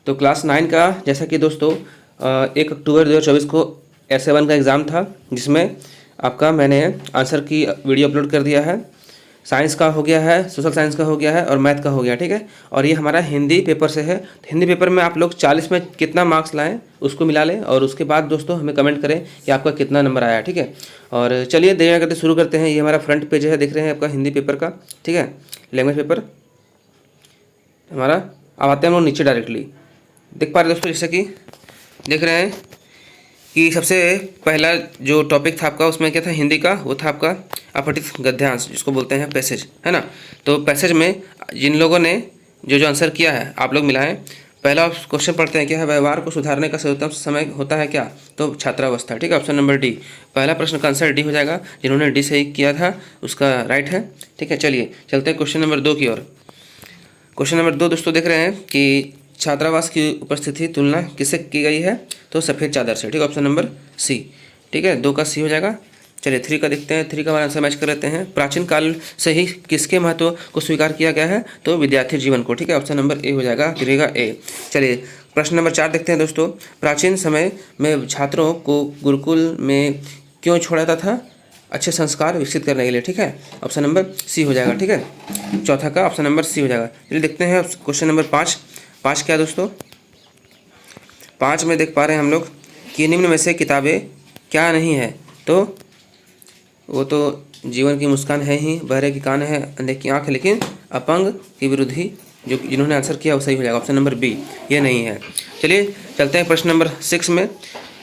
तो क्लास 9 का जैसा कि दोस्तों 1 अक्टूबर 2024 को S1 का एग्ज़ाम था, जिसमें आपका मैंने आंसर की वीडियो अपलोड कर दिया है। साइंस का हो गया है, सोशल साइंस का हो गया है और मैथ का हो गया, ठीक है। और ये हमारा हिंदी पेपर से है। तो हिंदी पेपर में आप लोग 40 में कितना मार्क्स लाएं उसको मिला लें और उसके बाद दोस्तों हमें कमेंट करें कि आपका कितना नंबर आया, ठीक है। और चलिए देर करते शुरू करते हैं। ये हमारा फ्रंट पेज है, देख रहे हैं आपका हिंदी पेपर का, ठीक है, लैंग्वेज पेपर हमारा। अब आते हैं हम लोग नीचे डायरेक्टली, देख पा रहे हैं दोस्तों, जैसे कि देख रहे हैं कि सबसे पहला जो टॉपिक था आपका उसमें क्या था, हिंदी का, वो था आपका अपठित गद्यांश, जिसको बोलते हैं पैसेज, है ना। तो पैसेज में जिन लोगों ने जो आंसर किया है आप लोग मिलाएं। पहला क्वेश्चन पढ़ते हैं, क्या है, व्यवहार को सुधारने का सर्वोत्तम समय होता है क्या, तो छात्रावस्था, ठीक है, ऑप्शन नंबर डी। पहला प्रश्न का आंसर डी हो जाएगा, जिन्होंने डी सही किया था उसका राइट है, ठीक है। चलिए चलते हैं क्वेश्चन नंबर 2 की ओर। क्वेश्चन नंबर 2 दोस्तों देख रहे हैं कि छात्रावास की उपस्थिति तुलना किससे की गई है, तो सफ़ेद चादर से, ठीक है, ऑप्शन नंबर सी, ठीक है, 2 का सी हो जाएगा। चलिए 3 का देखते हैं, 3 का हमारा आंसर मैच कर लेते हैं। प्राचीन काल से ही किसके महत्व को स्वीकार किया गया है, तो विद्यार्थी जीवन को, ठीक है, ऑप्शन नंबर ए हो जाएगा, गिरेगा ए। चलिए प्रश्न नंबर 4 देखते हैं दोस्तों। प्राचीन समय में छात्रों को गुरुकुल में क्यों छोड़ा जाता था, अच्छे संस्कार विकसित करने के लिए, ठीक है, ऑप्शन नंबर सी हो जाएगा, ठीक है, चौथा का ऑप्शन नंबर सी हो जाएगा। चलिए देखते हैं क्वेश्चन नंबर 5। 5 क्या दोस्तों, 5 में देख पा रहे हैं हम लोग कि निम्न में से किताबें क्या नहीं है, तो वो तो जीवन की मुस्कान है ही, बहरे की कान है, अंधे की आँख है, लेकिन अपंग की विरुद्ध ही जो जिन्होंने आंसर किया वो सही हो जाएगा, ऑप्शन नंबर बी, ये नहीं है। चलिए चलते हैं प्रश्न नंबर 6 में।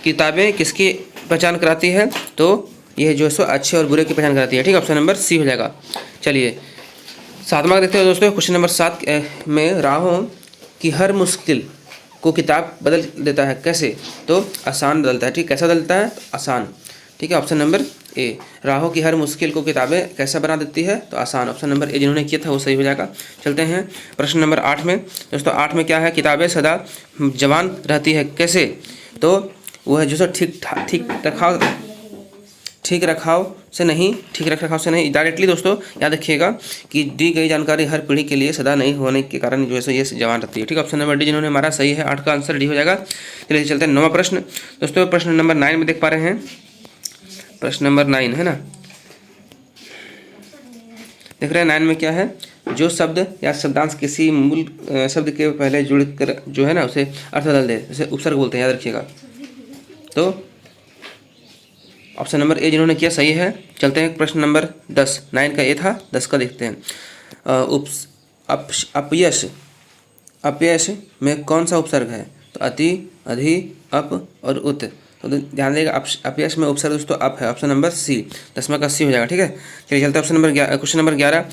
किताबें किसकी पहचान कराती है, तो ये जो है सो अच्छे और बुरे की पहचान कराती है, ठीक है, ऑप्शन नंबर सी हो जाएगा। चलिए 7वां देखते हैं दोस्तों। क्वेश्चन नंबर 7 में राहों की हर मुश्किल को किताब बदल देता है, कैसे, तो आसान बदलता है, ठीक, कैसा बदलता है, तो आसान, ठीक है, ऑप्शन नंबर ए। राहों की हर मुश्किल को किताबें कैसा बना देती है, तो आसान, ऑप्शन नंबर ए जिन्होंने किया था वो सही हो जाएगा। चलते हैं प्रश्न नंबर 8 में दोस्तों। 8 में क्या है, किताबें सदा जवान रहती है, कैसे, तो वो है जो सो ठीक रखाव से नहीं। डायरेक्टली दोस्तों याद रखिएगा कि दी गई जानकारी हर पीढ़ी के लिए सदा नहीं होने के कारण जो है सो ये जवान रहती है, ठीक है, ऑप्शन नंबर डी जिन्होंने हमारा सही है। 8 का आंसर डी हो जाएगा। चलिए चलते हैं 9वां प्रश्न दोस्तों। प्रश्न नंबर 9 में देख पा रहे हैं, प्रश्न नंबर 9 है ना, देख रहे हैं 9 में क्या है, जो शब्द या शब्दांश किसी मूल शब्द के पहले जुड़कर जो है ना उसे अर्थ बदल दे, उसे उपसर्ग बोलते हैं, याद रखिएगा। तो ऑप्शन नंबर ए जिन्होंने किया सही है। चलते हैं प्रश्न नंबर 10। 9 का ए था, 10 का देखते हैं। अपयश में कौन सा उपसर्ग है, तो अति, अधि, अप और उत। तो ध्यान देगा अपयश में उपसर्ग दोस्तों अप है, ऑप्शन नंबर सी, 10वां का सी हो जाएगा, ठीक है। चलिए चलते हैं ऑप्शन नंबर क्वेश्चन नंबर 11।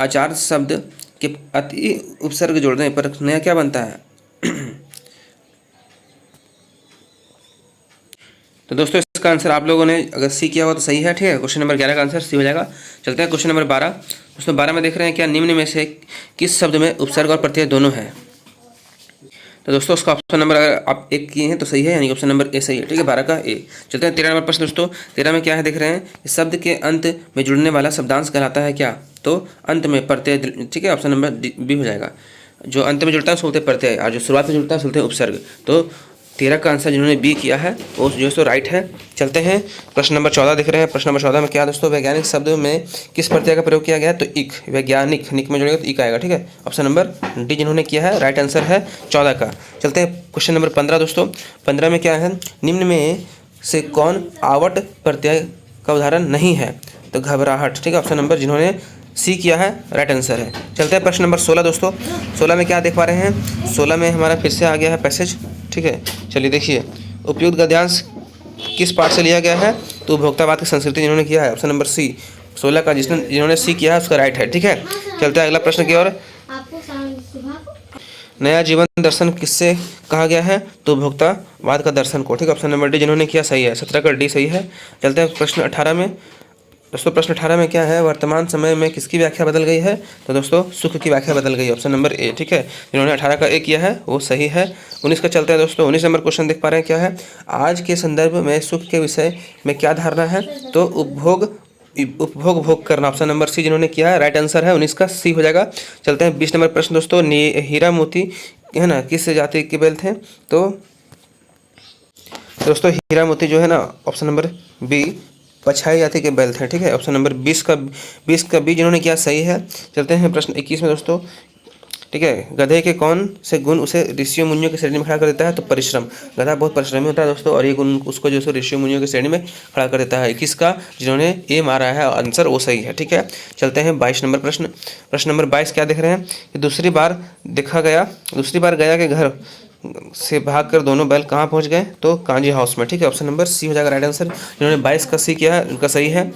आचार्य शब्द के अति उपसर्ग जोड़ने पर नया क्या बनता है, तो दोस्तों इसका आंसर आप लोगों ने अगर सी किया हुआ तो सही है, ठीक है, क्वेश्चन नंबर 11 का आंसर सी हो जाएगा। चलते हैं क्वेश्चन नंबर 12 दोस्तों। 12 में देख रहे हैं क्या निम्न में से किस शब्द में उपसर्ग और प्रत्यय दोनों है, तो दोस्तों उसका ऑप्शन नंबर अगर आप 1 किए हैं तो सही है, यानी ऑप्शन नंबर ए सही है, ठीक है, 12 का ए। चलते हैं 13 नंबर प्रश्न दोस्तों। 13 में क्या है देख रहे हैं, शब्द के अंत में जुड़ने वाला शब्दांश कहलाता है क्या, तो अंत में प्रत्यय, ठीक है, ऑप्शन नंबर बी हो जाएगा। जो अंत में जुड़ता है उसको बोलते हैं प्रत्यय, और जो शुरुआत में जुड़ता है उसको बोलते हैं उपसर्ग। तो 13 का आंसर जिन्होंने बी किया है वो जो है सो राइट है। चलते हैं प्रश्न नंबर 14 दिख रहे हैं। प्रश्न नंबर 14 में क्या दोस्तों, वैज्ञानिक शब्द में किस प्रत्यय का प्रयोग किया गया है, तो इक, वैज्ञानिक, निक में जुड़ेगा तो इक आएगा, ठीक है, ऑप्शन नंबर डी जिन्होंने किया है, राइट आंसर है 14 का। चलते हैं क्वेश्चन नंबर 15 दोस्तों। 15 में क्या है, निम्न में से कौन आवट प्रत्यय का उदाहरण नहीं है, तो घबराहट, ठीक है, ऑप्शन नंबर जिन्होंने सी किया है, राइट आंसर है। चलते हैं प्रश्न नंबर 16 दोस्तों। 16 में क्या देख पा रहे हैं, 16 में हमारा फिर से आ गया है पैसेज, ठीक है। चलिए देखिए, उपयुक्त गद्यांश किस पाठ से लिया गया है, तो उपभोक्तावाद की संस्कृति जिन्होंने किया है, ऑप्शन नंबर सी, 16 का जिन्होंने सी किया है उसका राइट है, ठीक है। चलते हैं अगला प्रश्न की ओर। नया जीवन दर्शन किससे कहा गया है, तो उपभोक्तावाद का दर्शन को, ठीक है, ऑप्शन नंबर डी जिन्होंने किया सही है, 17 का डी सही है। चलते हैं प्रश्न 18 में दोस्तों। प्रश्न 18 में क्या है, वर्तमान समय में किसकी व्याख्या बदल गई है, तो दोस्तों सुख की व्याख्या बदल गई है, ऑप्शन नंबर ए, ठीक है, जिन्होंने 18 का ए किया है वो सही है। 19 का चलते हैं दोस्तों। 19 नंबर क्वेश्चन देख पा रहे हैं क्या है, आज के संदर्भ में सुख के विषय में क्या धारणा है, तो उपभोग भोग करना, ऑप्शन नंबर सी जिन्होंने किया है, राइट आंसर है, 19 का सी हो जाएगा। चलते हैं 20 नंबर प्रश्न दोस्तों। हीरा मोती है ना किस जाति के बैल थे? तो दोस्तों हीरा मोती जो है ना ऑप्शन नंबर बी पछाई जाति के बैल थे। ठीक है, ऑप्शन नंबर 20 का बी जिन्होंने किया सही है। चलते हैं प्रश्न 21 में दोस्तों। ठीक है, गधे के कौन से गुण उसे ऋषियों मुनियों की श्रेणी में खड़ा कर देता है? तो परिश्रम। गधा बहुत परिश्रमी होता है दोस्तों, और ये गुण उसको जो है ऋषियों मुनियों की श्रेणी में खड़ा कर देता है। 21 का जिन्होंने ए मारा है आंसर वो सही है। ठीक है, चलते हैं 22 नंबर प्रश्न। प्रश्न नंबर 22 क्या देख रहे हैं कि दूसरी बार गया के घर से भागकर दोनों बैल कहाँ पहुँच गए? तो कांजी हाउस में। ठीक है, ऑप्शन नंबर सी हो जाएगा राइट आंसर। जिन्होंने 22 का सी किया है उनका सही है।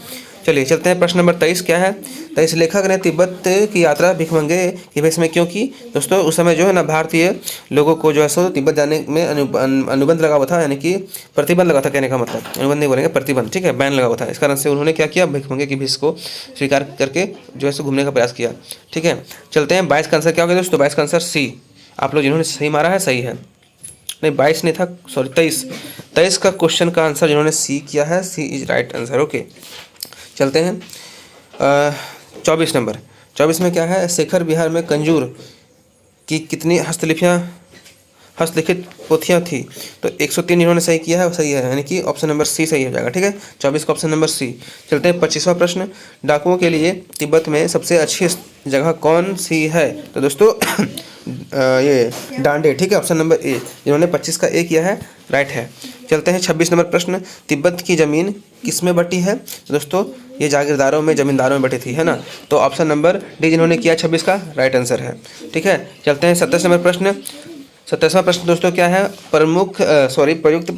चलिए चलते हैं प्रश्न नंबर 23 क्या है? 23 लेखक ने तिब्बत की यात्रा भिखमंगे के भेष में क्यों की? दोस्तों उस समय जो है ना भारतीय लोगों को जो है सो तिब्बत जाने में अनुबंध लगा हुआ था, यानी कि प्रतिबंध लगा था। कहने का मतलब अनुबंध नहीं बोलेंगे, प्रतिबंध। ठीक है, बैन लगा हुआ था। इस कारण से उन्होंने क्या किया? भिखमंगे की भेष को स्वीकार करके जो है सो घूमने का प्रयास किया। ठीक है, चलते हैं 22 का आंसर क्या हो गया दोस्तों? 22 का आंसर सी। आप लोग जिन्होंने सही मारा है सही है, नहीं 22 नहीं था, सॉरी 23 का क्वेश्चन का आंसर जिन्होंने सी किया है, सी इज राइट आंसर। ओके, चलते हैं 24 नंबर। 24 में क्या है? शेखर बिहार में कंजूर की कितनी हस्तलिखित पोथियाँ थी? तो 103 इन्होंने सही किया है, सही है, यानी कि ऑप्शन नंबर सी सही हो जाएगा। ठीक है, 24 का ऑप्शन नंबर सी। चलते हैं 25वां प्रश्न। डाकुओं के लिए तिब्बत में सबसे अच्छी जगह कौन सी है? तो दोस्तों ये डांडे। ठीक है, ऑप्शन नंबर ए। जिन्होंने 25 का ए किया है राइट है। चलते हैं 26 नंबर प्रश्न। तिब्बत की जमीन किस में बटी है? दोस्तों ये जागीरदारों में, जमींदारों में बटी थी, है ना। तो ऑप्शन नंबर डी जिन्होंने किया 26 का राइट आंसर है। ठीक है, चलते हैं 27 नंबर प्रश्न। 27वां प्रश्न दोस्तों क्या है? प्रयुक्त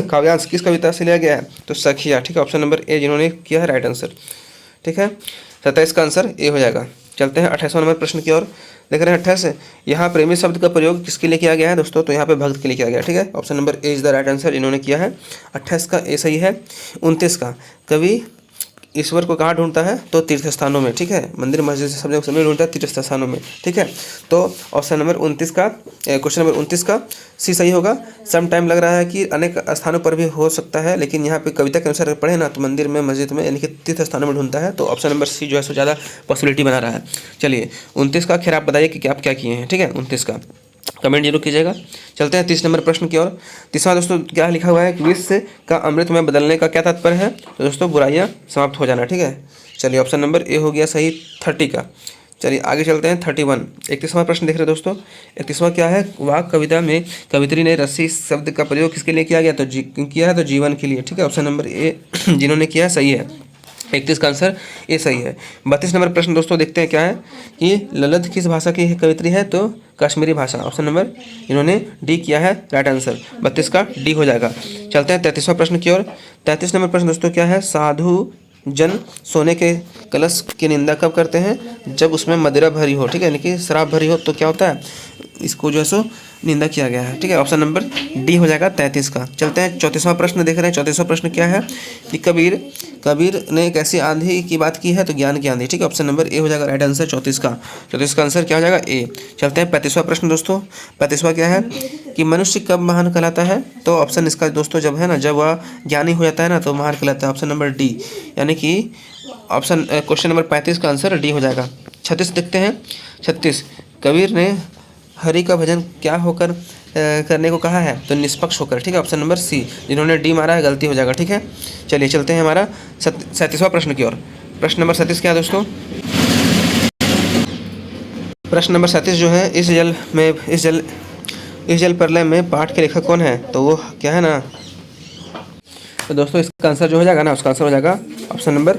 काव्यांश किस कविता से लिया गया है? तो सखिया। ठीक है, ऑप्शन नंबर ए जिन्होंने किया है राइट आंसर। ठीक है, 27 का आंसर ए हो जाएगा। चलते हैं 28वां नंबर प्रश्न की ओर। देख रहे हैं 28। यहाँ प्रेमी शब्द का प्रयोग किसके लिए किया गया है दोस्तों? तो यहाँ पे भक्त के लिए किया गया है। ठीक है, option number A is the right answer. इन्होंने किया है 28 का ए सही है। 29 का कवि ईश्वर को कहाँ ढूंढता है? तो तीर्थ स्थानों में। ठीक है, मंदिर मस्जिद से सब जगह समय ढूंढता है, तीर्थ स्थानों में। ठीक है, तो ऑप्शन नंबर 29 का क्वेश्चन नंबर 29 का सी सही होगा। सम टाइम लग रहा है कि अनेक स्थानों पर भी हो सकता है, लेकिन यहाँ पे कविता के अनुसार पढ़े ना तो मंदिर में, मस्जिद में, यानी कि तीर्थ स्थानों में ढूंढता है। तो ऑप्शन नंबर सी जो है सो ज़्यादा पॉसिबिलिटी बना रहा है। चलिए 29 का खैर आप बताइए कि आप क्या किए हैं। ठीक है, 29 का कमेंट जरूर कीजिएगा। चलते हैं 30 नंबर प्रश्न की ओर। 30वां दोस्तों क्या लिखा हुआ है कि विष का अमृत में बदलने का क्या तात्पर्य है? तो दोस्तों बुराइयां समाप्त हो जाना। ठीक है, चलिए ऑप्शन नंबर ए हो गया सही 30 का। चलिए आगे चलते हैं 31। 31वां प्रश्न देख रहे हैं दोस्तों। 31वां क्या है? वाक कविता में कवित्री ने रस्सी शब्द का प्रयोग किसके लिए किया गया? तो किया है तो जीवन के लिए। ठीक है, ऑप्शन नंबर ए जिन्होंने किया सही है। 31 का आंसर ए सही है। 32 नंबर प्रश्न दोस्तों देखते हैं क्या है कि ललित किस भाषा की कवित्री है? तो कश्मीरी भाषा। ऑप्शन नंबर इन्होंने डी किया है राइट आंसर। 32 का डी हो जाएगा। चलते हैं 33वां प्रश्न की ओर। 33 नंबर प्रश्न दोस्तों क्या है? साधु जन सोने के कलश की निंदा कब करते हैं? जब उसमें मदिरा भरी हो। ठीक है, यानी कि शराब भरी हो तो क्या होता है? इसको जो है सो निंदा किया गया है। ठीक है, ऑप्शन नंबर डी हो जाएगा 33 का। चलते हैं 34वां प्रश्न देख रहे हैं। 34वां प्रश्न क्या है कि कबीर ने एक ऐसी आंधी की बात की है? तो ज्ञान की आंधी। ठीक है, ऑप्शन नंबर ए हो जाएगा राइट आंसर 34 का। 34 का आंसर क्या हो जाएगा? ए। चलते हैं 35वां प्रश्न दोस्तों। 35वां क्या है कि मनुष्य कब महान कहलाता है? तो ऑप्शन इसका दोस्तों जब है ना, जब वह ज्ञानी हो जाता है ना तो महान कहलाता है। ऑप्शन नंबर डी, यानी कि ऑप्शन क्वेश्चन नंबर 35 का आंसर डी हो जाएगा। 36 देखते हैं। 36 कबीर ने हरि का भजन क्या होकर करने को कहा है? तो निष्पक्ष होकर। ठीक है, ऑप्शन नंबर सी। जिन्होंने डी मारा है गलती हो जाएगा। ठीक है, चलिए चलते हैं हमारा 37वां प्रश्न की ओर। प्रश्न नंबर 37 क्या है दोस्तों? प्रश्न नंबर 37 जो है इस जल प्रलय में पाठ के लेखक कौन है? तो वो क्या है ना, तो दोस्तों इसका आंसर जो हो जाएगा ना, उसका आंसर हो जाएगा option number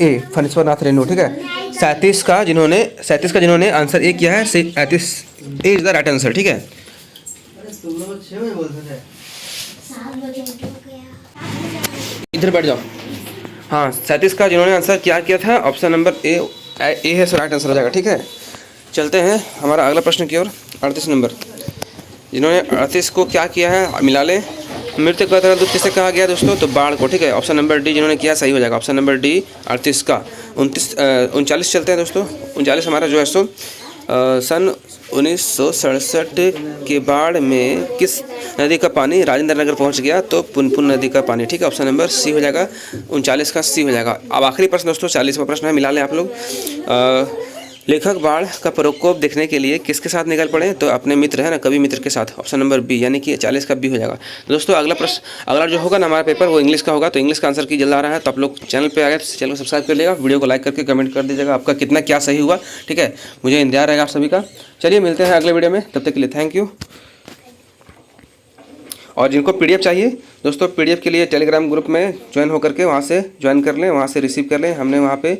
A Phanishwar Nath Renu. ठीक है, 37 का जिन्होंने आंसर ए किया है, 37 ए इज द राइट आंसर। ठीक है, इधर बैठ जाओ। हाँ, 37 का जिन्होंने आंसर क्या किया था, ऑप्शन नंबर ए है सो राइट आंसर हो जाएगा। ठीक है, चलते हैं हमारा अगला प्रश्न की ओर। 38 नंबर जिन्होंने 38 को क्या किया है? मिला ले। मृत्यु का तरल दूध किसे कहा गया दोस्तों? तो बाढ़ को। ठीक है, ऑप्शन नंबर डी जिन्होंने किया सही हो जाएगा। ऑप्शन नंबर डी 38 का। 39 चलते हैं दोस्तों। 39 हमारा जो है सो सन 1967 के बाढ़ में किस नदी का पानी राजेंद्र नगर पहुंच गया? तो पुनपुन नदी का पानी। ठीक है, ऑप्शन नंबर सी हो जाएगा। 39 का सी हो जाएगा। अब आखिरी प्रश्न दोस्तों 40वां प्रश्न है, मिला लें आप लोग। लेखक बाढ़ का प्रकोप देखने के लिए किसके साथ निकल पड़े? तो अपने मित्र है ना, कवि मित्र के साथ। ऑप्शन नंबर बी, यानी कि 40 का बी हो जाएगा। दोस्तों अगला प्रश्न, अगला जो होगा ना हमारा पेपर, वो इंग्लिश का होगा। तो इंग्लिश का आंसर की जल्द आ रहा है, तो आप लोग चैनल पे आ गए तो चैनल को सब्सक्राइब कर लीजिएगा, वीडियो को लाइक करके कमेंट कर दीजिएगा आपका कितना क्या सही हुआ, ठीक है। मुझे इंतजार रहेगा आप सभी का। चलिए मिलते हैं अगले वीडियो में, तब तक के लिए थैंक यू। और जिनको पीडीएफ चाहिए दोस्तों, पीडीएफ के लिए टेलीग्राम ग्रुप में ज्वाइन होकर के वहाँ से ज्वाइन कर लें, वहाँ से रिसीव कर लें। हमने वहाँ पे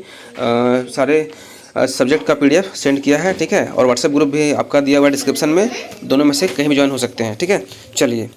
सारे सब्जेक्ट का पीडीएफ सेंड किया है, ठीक है। और व्हाट्सएप ग्रुप भी आपका दिया हुआ है डिस्क्रिप्शन में, दोनों में से कहीं भी ज्वाइन हो सकते हैं, ठीक है। चलिए।